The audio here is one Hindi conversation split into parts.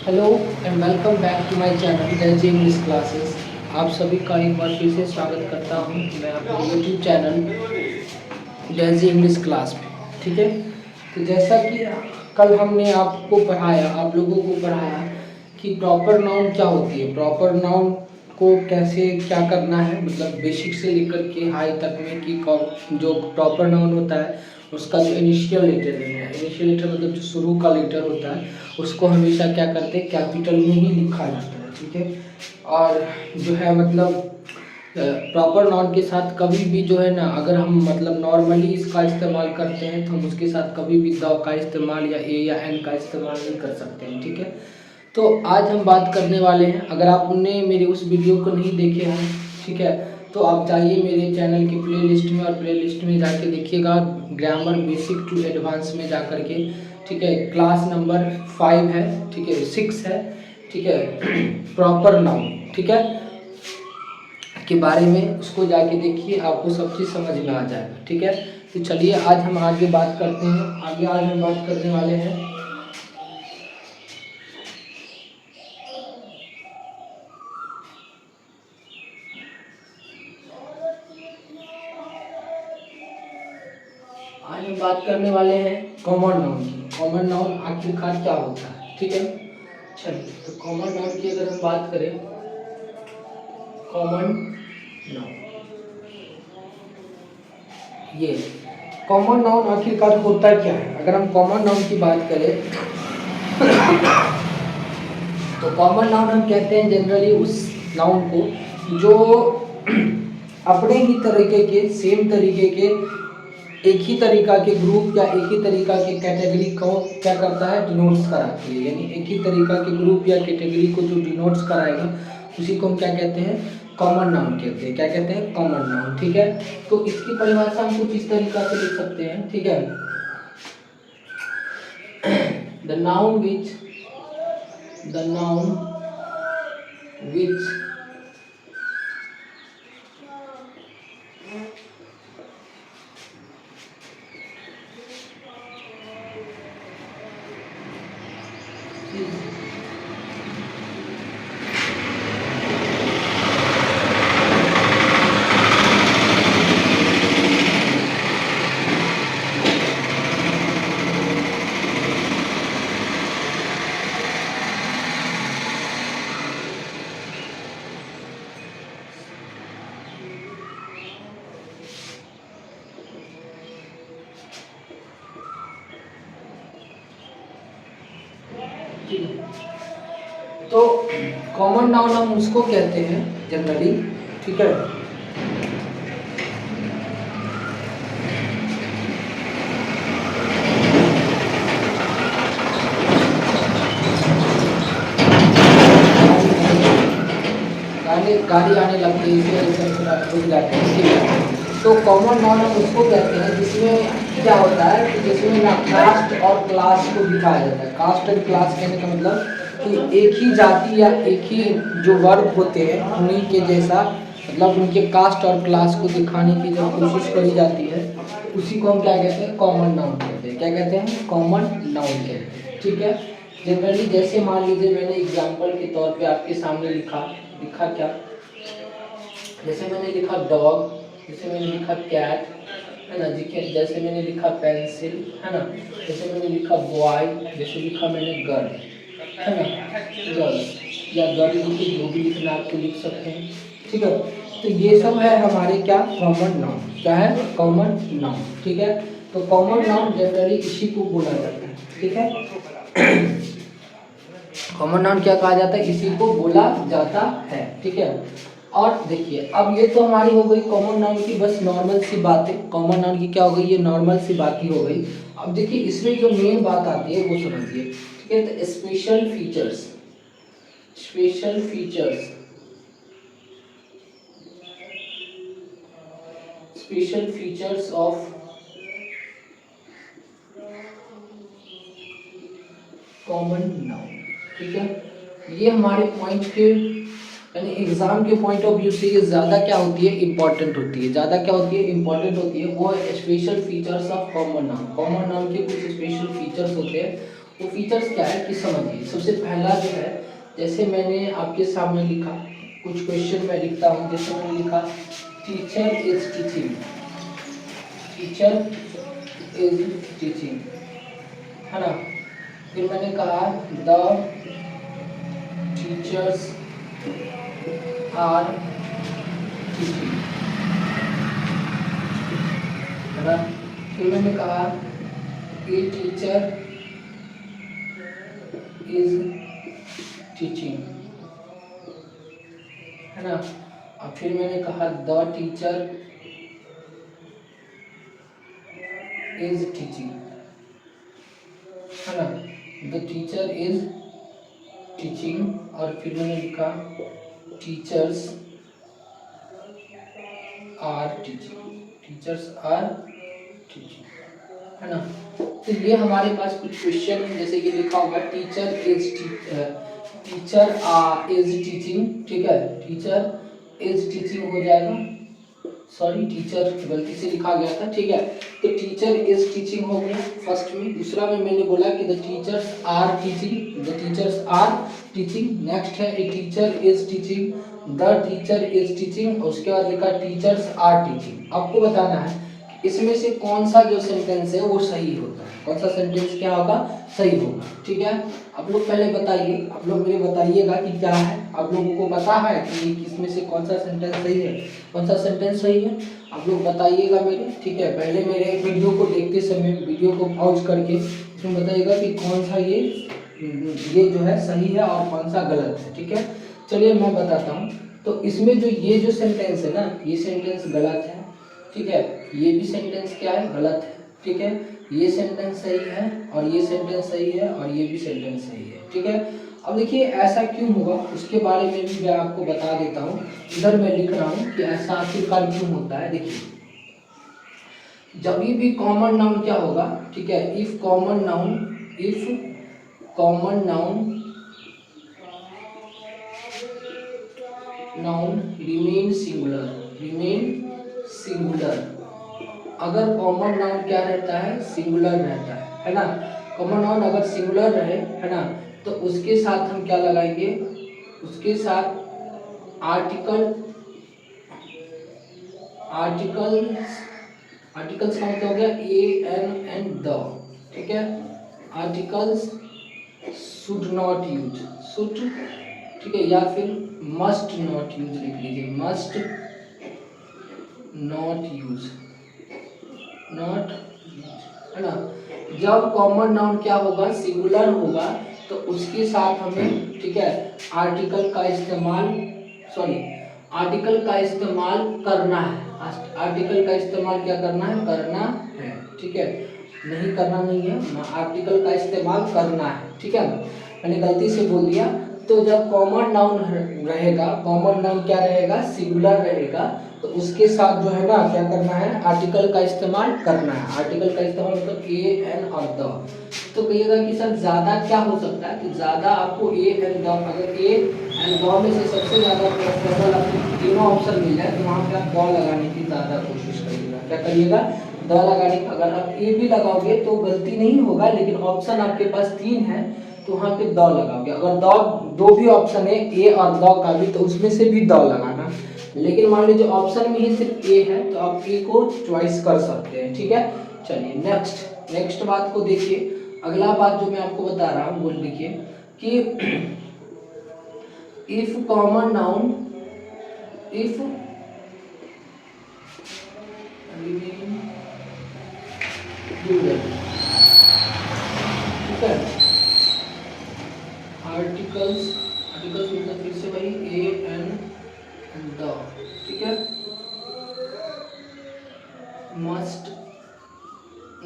Hello and welcome back to my channel Daisy English classes. आप सभी का एक बार फिर से स्वागत करता हूं मैं अपने YouTube channel Daisy English class में। ठीक है, तो जैसा कि कल हमने आपको पढ़ाया, आप लोगों को पढ़ाया कि प्रॉपर नाउन क्या होती है, प्रॉपर नाउन को कैसे क्या करना है, मतलब बेसिक से लेकर के हाई तक में कि जो प्रॉपर नाउन होता है उसका जो इनिशियल लेटर है, इनिशियल लेटर मतलब जो शुरू का लेटर होता है उसको हमेशा क्या करते हैं, कैपिटल में ही लिखा जाता है। ठीक है, और जो है मतलब प्रॉपर नाउन के साथ कभी भी जो है ना, अगर हम मतलब नॉर्मली इसका इस्तेमाल करते हैं तो हम उसके साथ कभी भी द का इस्तेमाल या ए या एन का इस्तेमाल नहीं कर सकते हैं। ठीक है, तो आज हम बात करने वाले हैं, अगर आपने मेरे उस वीडियो को नहीं देखे हैं, ठीक है, तो आप जाइए मेरे चैनल की प्ले लिस्ट में और प्ले लिस्ट में जाके देखिएगा ग्रामर बेसिक टू एडवांस में जा कर के। ठीक है, क्लास नंबर 5 है, ठीक है, 6 है, ठीक है, प्रॉपर नाउन, ठीक है, के बारे में उसको जाके देखिए, आपको सब चीज़ समझ में आ जाएगा। ठीक है, तो चलिए आज हम आगे बात करते हैं। आगे आज हम बात करने वाले हैं कॉमन नाउन की। कॉमन नाउन आखिरकार क्या होता है, ठीक है। चलिए, तो कॉमन नाउन की अगर हम बात करें, कॉमन नाउन, ये कॉमन नाउन आखिरकार होता क्या है। अगर हम कॉमन नाउन की बात करें तो कॉमन नाउन हम कहते हैं जनरली उस नाउन को जो अपने ही तरीके के, सेम तरीके के, एक ही तरीका के ग्रुप या एक ही तरीका के कैटेगरी को क्या करता है, डिनोट्स कराती है। यानी एक ही तरीका के ग्रुप या कैटेगरी को जो डिनोट्स कराएगा उसी को हम क्या कहते हैं, कॉमन नाउन कहते हैं। क्या कहते हैं, कॉमन नाउन। ठीक है, तो इसकी परिभाषा हम कुछ इस तरीका से लिख सकते हैं। ठीक है, द नाउन विच तो कॉमन नाउन हम उसको कहते हैं जनरली, ठीक है, गाड़ी आने लगती है इसलिए थोड़ा रुक जाते हैं। ठीक है, तो कॉमन नाउन हम उसको कहते हैं जिसमें क्या होता है कि जिसमें ना कास्ट और क्लास को दिखाया जाता है। कास्ट और क्लास कहने का मतलब कि एक ही जाति या एक ही जो वर्ग होते हैं उन्हीं के जैसा, मतलब उनके कास्ट और क्लास को दिखाने की जब कोशिश करी जाती है उसी को हम क्या कहते हैं, कॉमन नाउन कहते हैं। क्या कहते हैं, कॉमन नाउन कहते हैं। ठीक है, जनरली जैसे मान लीजिए मैंने एग्जाम्पल के तौर पे आपके सामने लिखा क्या, जैसे मैंने लिखा डॉग, जैसे मैंने लिखा कैट, है ना, जैसे मैंने लिखा पेंसिल, है ना, जैसे मैंने लिखा बॉय, जैसे लिखा मैंने गर्ल, है ना, गर्ल या गर्ल लिखिए, जो भी लिखना आपको लिख सकते हैं। ठीक है, तो ये सब है हमारे क्या, कॉमन नाउन। क्या है, कॉमन नाउन। ठीक है, तो कॉमन नाउन जनरली इसी को बोला जाता है। ठीक है, कॉमन नाउन क्या कहा जाता है, इसी को बोला जाता है। ठीक है, और देखिए अब ये तो हमारी हो गई कॉमन नाउन की बस नॉर्मल सी बातें। कॉमन नाउन की क्या हो गई, ये नॉर्मल सी बात ही हो गई। अब देखिए इसमें जो मेन बात आती है वो समझिए। ठीक है, तो special features of common noun. ठीक है, ये हमारे पॉइंट के यानी एग्जाम के पॉइंट ऑफ व्यू से ये ज़्यादा क्या होती है, इंपॉर्टेंट होती है। ज़्यादा क्या होती है, इंपॉर्टेंट होती है। वो है special features of common noun. Common noun के कुछ स्पेशल फीचर्स होते हैं वो फीचर्स क्या है कि समझिए। सबसे पहला जो है, जैसे मैंने आपके सामने लिखा, कुछ क्वेश्चन मैं लिखता हूँ। जैसे मैंने लिखा teacher is teaching, teacher is teaching, है ना। फिर मैंने कहा द टीचर्स आर टीचिंग, है ना। फिर मैंने कहा ए टीचर इज टीचिंग, है ना। और फिर मैंने कहा द टीचर इज टीचिंग, है ना। The teacher is teaching. और फिर मैंने लिखा teachers are teaching, teachers are teaching, है ना। तो ये हमारे पास कुछ क्वेश्चन है। जैसे कि लिखा होगा टीचर इज टीचिंग, ठीक है। टीचर इज टीचिंग हो जाएगा, सॉरी टीचर गलती से लिखा गया था, ठीक है। तो टीचर इज टीचिंग हो गया फर्स्ट में। दूसरा में मैंने बोला कि the teachers are teaching, the teachers are teaching. Next है a teacher is teaching, the teacher is teaching. उसके बाद लिखा टीचर्स आर टीचिंग। आपको बताना है इसमें से कौन सा जो सेंटेंस है वो सही होता है, कौन सा सेंटेंस क्या होगा, सही होगा, ठीक है। आप लोग पहले बताइए, आप लोग मुझे बताइएगा कि क्या है। आप लोगों को पता है कि इसमें से कौन सा सेंटेंस सही है, कौन सा सेंटेंस सही है, आप लोग बताइएगा मेरे, ठीक है। पहले मेरे वीडियो को देखते समय वीडियो को पॉज करके इसमें बताइएगा कि कौन सा ये जो है सही है और कौन सा गलत है, ठीक है। चलिए मैं बताता हूँ। तो इसमें जो ये जो सेंटेंस है ना, ये सेंटेंस गलत है, ठीक है। ये भी सेंटेंस क्या है, गलत है, ठीक है। ये सेंटेंस सही है और ये सेंटेंस सही है और ये भी सेंटेंस सही है, ठीक है। अब देखिए ऐसा क्यों हुआ उसके बारे में भी मैं आपको बता देता हूँ। इधर मैं लिख रहा हूँ कि ऐसा आखिरकार क्यों होता है। देखिए जब भी कॉमन नाउन क्या होगा, ठीक है। If common noun remain singular, अगर कॉमन नाउन क्या रहता है, सिंगुलर रहता है ना। कॉमन नाउन अगर सिंगुलर रहे, है ना, तो उसके साथ हम क्या लगाएंगे, उसके साथ आर्टिकल्स का मतलब हो गया ए एन एंड द, ठीक है। आर्टिकल्स शुड नॉट यूज, ठीक है, या फिर मस्ट नॉट यूज लिख लीजिए, मस्ट नॉट यूज, है ना। जब कॉमन नाउन क्या होगा, सिंगुलर होगा, तो उसके साथ हमें, ठीक है, आर्टिकल का इस्तेमाल करना है। आर्टिकल का इस्तेमाल क्या करना है, ठीक है। नहीं करना नहीं है, आर्टिकल का इस्तेमाल करना है, ठीक है। मैंने गलती से बोल दिया। तो जब कॉमन नाउन रहेगा, कॉमन नाउन क्या रहेगा, सिंगुलर रहेगा, तो उसके साथ जो है ना क्या करना है, आर्टिकल का इस्तेमाल करना है। आर्टिकल का इस्तेमाल मतलब ए एन और द। तो कहिएगा कि सर ज़्यादा क्या हो सकता है, कि ज़्यादा आपको ए एन द, अगर ए एंड द में से सबसे ज़्यादा प्रेफरेबल आपको तीनों ऑप्शन मिल जाए तो वहाँ पे आप द लगाने की ज़्यादा कोशिश करिएगा। क्या करिएगा, द लगाने की। अगर आप ए भी लगाओगे तो गलती नहीं होगा, लेकिन ऑप्शन आपके पास 3 है तो वहाँ पे द लगाओगे। अगर दो भी ऑप्शन है ए और द का भी, तो उसमें से भी द लगाना। लेकिन मान लीजिए ऑप्शन में ही सिर्फ ए है तो आप ए को चॉइस कर सकते हैं, ठीक है। चलिए नेक्स्ट बात को देखिए। अगला बात जो मैं आपको बता रहा हूँ वो लिखिए कि इफ कॉमन नाउन ठीक है। आर्टिकल्स मतलब फिर से वही ए एन द, ठीक है। मस्ट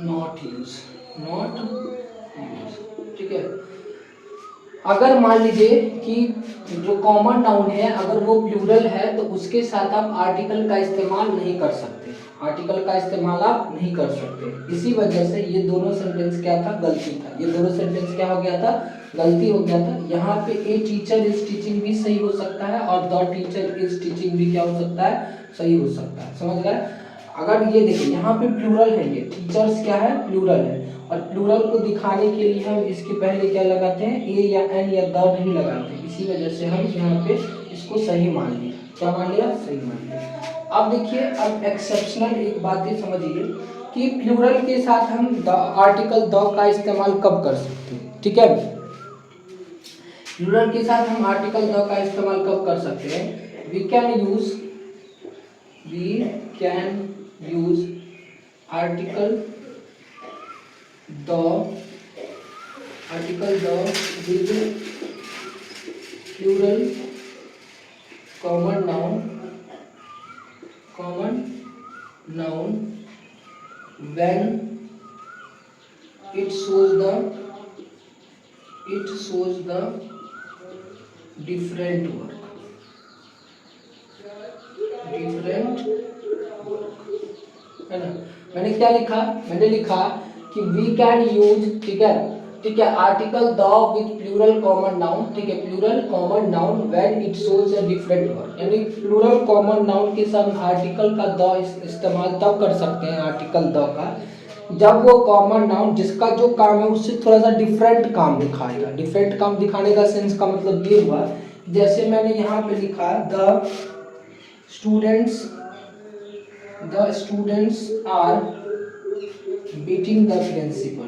नॉट यूज, ठीक है। अगर मान लीजिए कि जो कॉमन नाउन है अगर वो प्लूरल है तो उसके साथ आप आर्टिकल का इस्तेमाल नहीं कर सकते, इसी वजह से ये दोनों सेंटेंस क्या था, गलती था। ये दोनों सेंटेंस क्या हो गया था, गलती हो गया था। यहाँ पे ए टीचर इज टीचिंग भी सही हो सकता है और द टीचर इज टीचिंग भी क्या हो सकता है, सही हो सकता है। समझ गए। अगर ये देखिए यहाँ पे प्लूरल है, ये टीचर्स क्या है, प्लूरल है, और प्लूरल को दिखाने के लिए हम इसके पहले क्या लगाते हैं, ए या एन या द नहीं लगाते, इसी वजह से हम यहाँ पे इसको सही मान लिया। क्या मान लिया, सही मान लिया। अब देखिए, अब एक्सेप्शनल एक बात ये समझिए कि प्लूरल के साथ हम आर्टिकल द का इस्तेमाल कब कर सकते हैं, ठीक है। प्लूरल के साथ हम आर्टिकल द का इस्तेमाल कब कर सकते हैं, we can use article the with plural common noun when it shows the different work, है ना। मैंने क्या लिखा, मैंने लिखा कि वी कैन यूज, ठीक है, article the with plural common noun, ठीक है, plural common noun when it shows a different work, यानी प्लूरल कॉमन नाउन के साथ आर्टिकल का द इस्तेमाल तब कर सकते हैं, आर्टिकल द का, जब वो कॉमन नाउन जिसका जो काम है उससे थोड़ा सा डिफरेंट काम दिखाएगा। डिफरेंट काम दिखाने का सेंस का मतलब ये हुआ, जैसे मैंने यहाँ पे लिखा the students are beating the principal,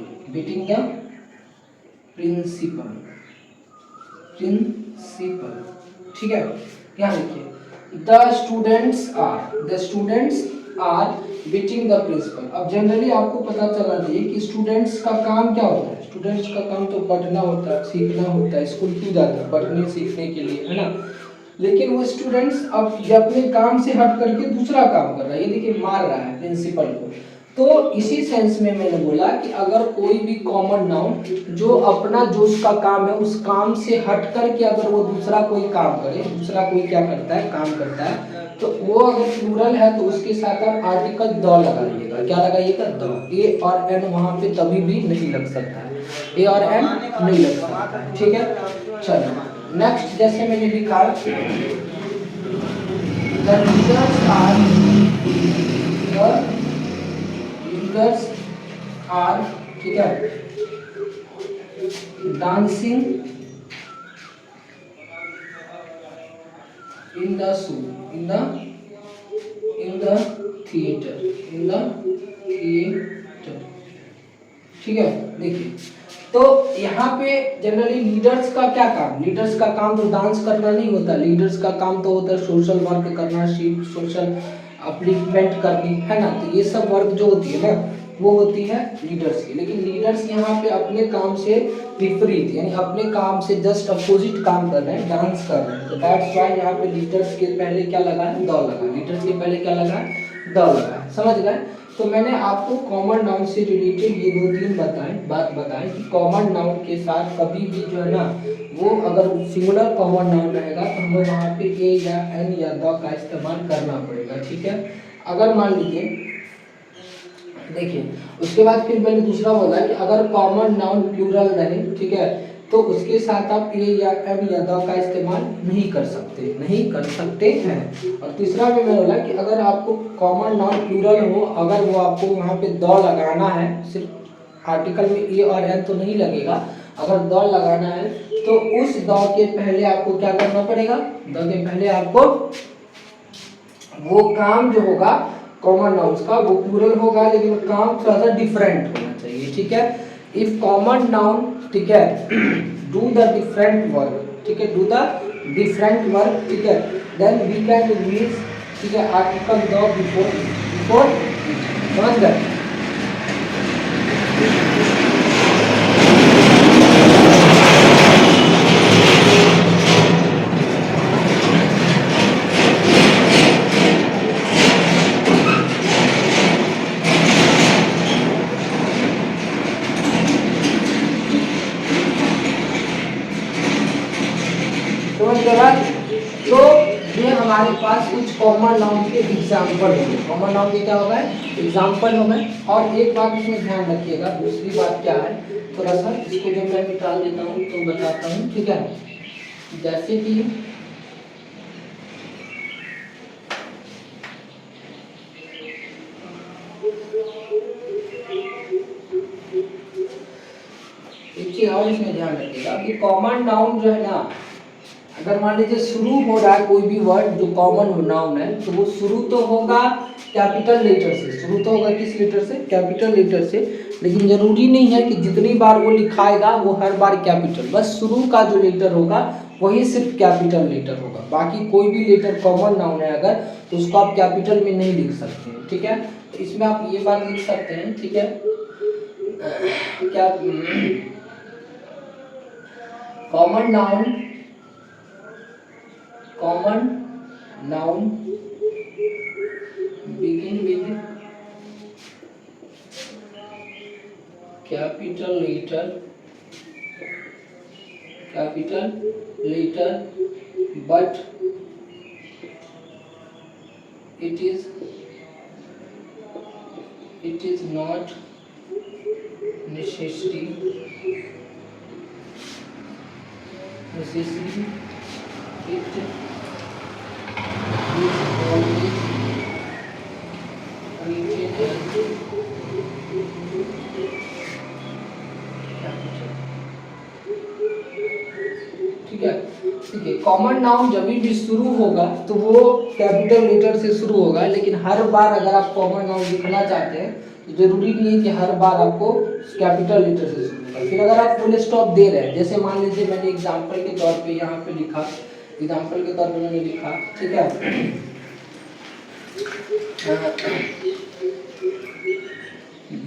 ठीक है। यहाँ देखिए the students are beating the principal. अब जनरली आपको पता चलना चाहिए कि स्टूडेंट्स का काम क्या होता है, स्टूडेंट्स का काम तो पढ़ना होता है, सीखना होता है, स्कूल क्यों जाता है, पढ़ने सीखने के लिए, है ना। लेकिन वो स्टूडेंट्स अब ये अपने काम से हट करके दूसरा काम कर रहा है, ये देखिए मार रहा है प्रिंसिपल को। तो इसी सेंस में मैंने बोला कि अगर कोई भी कॉमन नाउन जो अपना जो उसका काम है उस काम से हट करके अगर वो दूसरा कोई काम करे, दूसरा कोई क्या करता है, काम करता है, तो वो अगर प्लूरल है तो उसके साथ आप आर्टिकल द लगाइएगा। क्या लगाइएगा, द। ए और एन वहां पे कभी भी नहीं लग सकता है, ए और एन नहीं लग सकता है, ठीक है। चलो नेक्स्ट, जैसे मैंने लिखा द लीडर्स आर, ठीक है, डांसिंग in the theater, ठीक है। देखिए तो यहाँ पे जनरली लीडर्स का क्या काम, लीडर्स का काम तो डांस करना नहीं होता, लीडर्स का काम तो होता है सोशल वर्क करना, सोशल अपलिफ्टमेंट करनी, है ना। तो ये सब वर्क जो होती है ना वो होती है लीडर्स की। लेकिन लीडर्स यहाँ पे अपने काम से विपरीत, यानी अपने काम से जस्ट अपोजिट काम कर रहे हैं, डांस कर रहे हैं। तो दैट्स व्हाई यहाँ पे लीडर्स के पहले क्या लगा है, द लगा, लीडर्स के पहले क्या लगा है, द लगा, समझ गए। तो मैंने आपको कॉमन नाउन से रिलेटेड ये 2-3 बात बताएं कि कॉमन नाउन के साथ कभी भी जो है ना, वो अगर सिंगुलर कॉमन नाउन रहेगा तो हमें वहाँ पे ए या एन या द का इस्तेमाल करना पड़ेगा, ठीक है। अगर मान लीजिए, देखिए उसके बाद फिर मैंने दूसरा बोला कि अगर कॉमन नाउन प्लूरल रहे, ठीक है, तो उसके साथ आप ए या एम या द का इस्तेमाल नहीं कर सकते हैं। और तीसरा में मैंने बोला कि अगर आपको कॉमन नाउन प्लूरल हो, अगर वो आपको वहाँ पे द लगाना है, सिर्फ आर्टिकल में ए और एन तो नहीं लगेगा, अगर द लगाना है तो उस द के पहले आपको क्या करना पड़ेगा, द के पहले आपको वो काम जो होगा कॉमन नाउन्स का वो प्लूरल होगा, लेकिन काम थोड़ा सा डिफरेंट होना चाहिए, ठीक है। इफ कॉमन नाउन, ठीक है, डू द डिफरेंट वर्क, ठीक है, डू द डिफरेंट वर्क, ठीक है, देन वी कैन यूज, ठीक है, आर्टिकल द बिफोर, समझ गए। तो ये हमारे पास कुछ कॉमन नाउन के एग्जाम्पल होंगे, कॉमन नाउन के क्या होगा, एग्जाम्पल होंगे। और एक बात इसमें ध्यान रखिएगा, दूसरी बात क्या है, थोड़ा सा इसको जब मैं निकाल देता हूँ तो बताता हूँ, ठीक है। जैसे कि चीज़ और इसमें ध्यान रखिएगा कि कॉमन नाउन जो है ना, अगर मान लीजिए शुरू हो रहा है कोई भी वर्ड जो कॉमन नाउन है, तो वो शुरू तो होगा कैपिटल लेटर से, शुरू तो होगा किस लेटर से, कैपिटल लेटर से। लेकिन जरूरी नहीं है कि जितनी बार वो लिखाएगा वो हर बार कैपिटल, बस शुरू का जो लेटर होगा वही सिर्फ कैपिटल लेटर होगा, बाकी कोई भी लेटर कॉमन नाउन है अगर, तो उसको आप कैपिटल में नहीं लिख सकते हैं, ठीक है। तो इसमें आप ये बात लिख सकते हैं, ठीक है, क्या common noun begin with capital letter but it is not necessary it is always ठीक है। ठीक है, कॉमन नाउन जब भी शुरू होगा तो वो कैपिटल लेटर से शुरू होगा, लेकिन हर बार अगर आप कॉमन नाउन लिखना चाहते हैं तो जरूरी नहीं है कि हर बार आपको कैपिटल लेटर से शुरू होगा। फिर अगर आप फुल स्टॉप दे रहे हैं, जैसे मान लीजिए मैंने एग्जांपल के तौर पे यहाँ पे लिखा, एग्जांपल के तौर पे मैंने लिखा, ठीक है,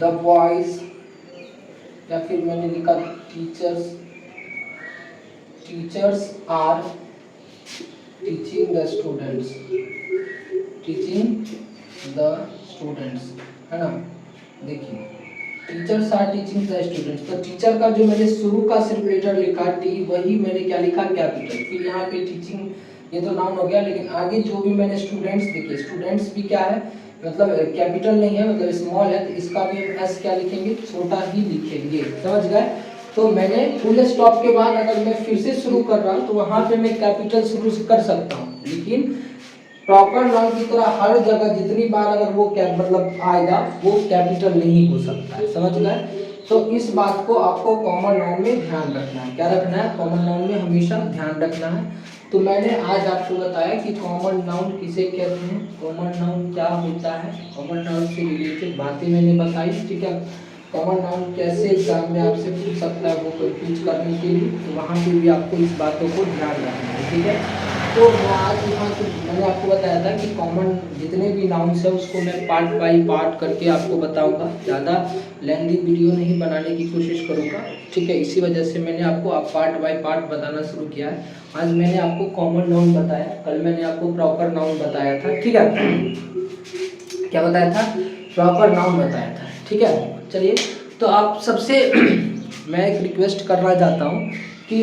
द बॉयज, या फिर मैंने लिखा teachers are teaching the students, है ना। देखिए teachers are teaching the students, तो टीचर का जो मैंने शुरू का सिर्फ लेटर लिखा टी, वही मैंने क्या लिखा, कैपिटल। फिर यहाँ पे टीचिंग ये तो नाउन हो गया, लेकिन आगे जो भी मैंने स्टूडेंट्स, देखिए स्टूडेंट्स भी क्या है, मतलब कैपिटल नहीं है, मतलब स्मॉल है, तो इसका भी एस क्या लिखेंगे, छोटा ही लिखेंगे, समझ गए। तो मैंने फुल स्टॉप के बाद अगर मैं फिर से शुरू कर रहा हूँ तो वहाँ पे मैं कैपिटल शुरू से कर सकता हूँ, लेकिन प्रॉपर नाउन की तरह हर जगह जितनी बार अगर वो मतलब आएगा वो कैपिटल नहीं हो सकता है, समझ गए। तो इस बात को आपको कॉमन नाउन में ध्यान रखना है, क्या रखना है, कॉमन नाउन में हमेशा ध्यान रखना है। तो मैंने आज आपको बताया कि कॉमन नाउन किसे कहते हैं, कॉमन नाउन क्या होता है, कॉमन नाउन से रिलेटेड बातें मैंने बताई, ठीक है। कॉमन नाउन कैसे एग्जाम में आपसे पूछ सकता है वो कंफ्यूज करने के लिए, तो वहाँ पे भी आपको इस बातों को ध्यान रखना है, ठीक है। तो मैं आज यहाँ पे मैंने आपको बताया था कि कॉमन जितने भी नाउन्स है उसको मैं पार्ट बाई पार्ट करके आपको बताऊंगा, ज़्यादा लेंथी वीडियो नहीं बनाने की कोशिश करूँगा, ठीक है। इसी वजह से मैंने आपको पार्ट बाई पार्ट बताना शुरू किया है। आज मैंने आपको कॉमन नाउन बताया, कल मैंने आपको प्रॉपर नाउन बताया था, ठीक है, क्या बताया था, प्रॉपर नाउन बताया था, ठीक है। चलिए, तो आप सबसे मैं एक रिक्वेस्ट करना चाहता हूँ कि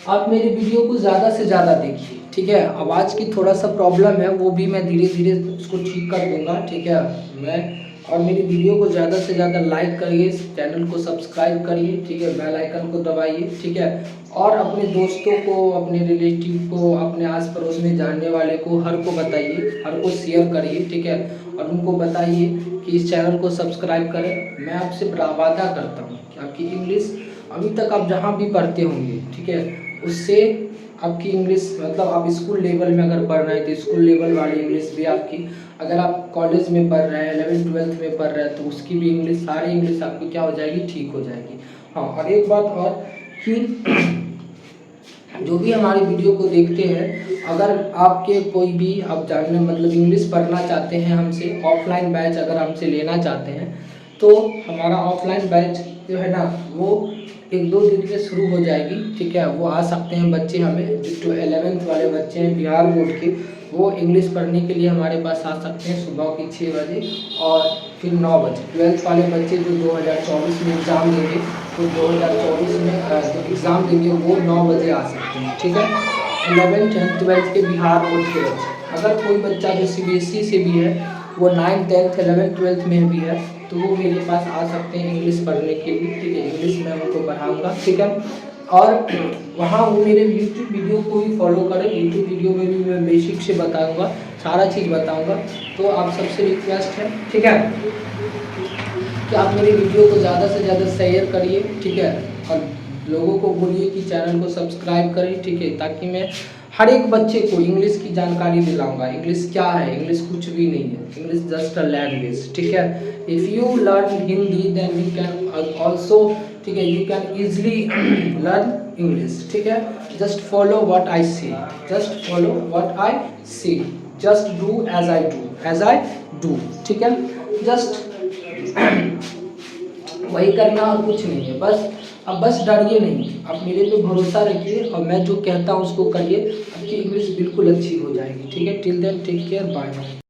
आप मेरी वीडियो को ज़्यादा से ज़्यादा देखिए, ठीक है। आवाज़ की थोड़ा सा प्रॉब्लम है, वो भी मैं धीरे धीरे उसको ठीक कर दूंगा, ठीक है। और मेरी वीडियो को ज़्यादा से ज़्यादा लाइक करिए, चैनल को सब्सक्राइब करिए, ठीक है, बेल आइकन को दबाइए, ठीक है। और अपने दोस्तों को, अपने रिलेटिव को, अपने आस पड़ोस में जानने वाले को, हर को बताइए, हर को शेयर करिए, ठीक है। और उनको बताइए कि इस चैनल को सब्सक्राइब करें। मैं आपसे वादा करता हूँ कि आपकी इंग्लिश अभी तक आप जहाँ भी पढ़ते होंगे, ठीक है, उससे आपकी इंग्लिश, मतलब आप स्कूल लेवल में अगर पढ़ रहे हैं तो स्कूल लेवल वाली इंग्लिश भी आपकी, अगर आप कॉलेज में पढ़ रहे हैं, 11th-12th में पढ़ रहे हैं, तो उसकी भी इंग्लिश, सारी इंग्लिश आपकी क्या हो जाएगी, ठीक हो जाएगी। हाँ, और एक बात और कि जो भी हमारी वीडियो को देखते हैं, अगर आपके कोई भी आप जानने मतलब इंग्लिश पढ़ना चाहते हैं हमसे, ऑफलाइन बैच अगर हमसे लेना चाहते हैं, तो हमारा ऑफलाइन बैच जो है ना वो 1-2 दिन में शुरू हो जाएगी, ठीक है। वो आ सकते हैं बच्चे, हमें जो 11th वाले बच्चे हैं बिहार बोर्ड के, वो इंग्लिश पढ़ने के लिए हमारे पास आ सकते हैं सुबह के 6 बजे और फिर 9 बजे। 12th वाले बच्चे जो 2024 में एग्ज़ाम देंगे, तो 2024 में जो एग्ज़ाम देंगे वो 9 बजे आ सकते हैं, ठीक है। 11th एंड 12th के बिहार बोर्ड के बच्चे, अगर कोई बच्चा जो CBSE से भी है, वो 9th 10th 11th 12th में भी है, तो वो मेरे पास आ सकते हैं इंग्लिश पढ़ने के लिए, ठीक है। इंग्लिश मैं उनको पढ़ाऊँगा, ठीक है। और वहाँ वो मेरे यूट्यूब वीडियो को भी फॉलो करें, यूट्यूब वीडियो में भी मैं बेसिक से बताऊँगा, सारा चीज़ बताऊँगा। तो आप सबसे रिक्वेस्ट है, ठीक है, कि आप मेरी वीडियो को ज़्यादा से ज़्यादा शेयर करिए, ठीक है। और लोगों को बोलिए कि चैनल को सब्सक्राइब करें, ठीक है, ताकि मैं हर एक बच्चे को इंग्लिश की जानकारी दिलाऊंगा। इंग्लिश क्या है? इंग्लिश कुछ भी नहीं है, इंग्लिश जस्ट अ लैंग्वेज, ठीक है। If you learn Hindi then you can also, ठीक है, you can easily learn English, ठीक है। Just follow what I say, just follow what I say, just do as I do, ठीक है। जस्ट वही करना और कुछ नहीं है, बस अब बस डरिए नहीं, आप मेरे पे भरोसा रखिए और मैं जो कहता हूँ उसको करिए, आपकी इंग्लिश बिल्कुल अच्छी हो जाएगी, ठीक है। Till then take care, bye bye.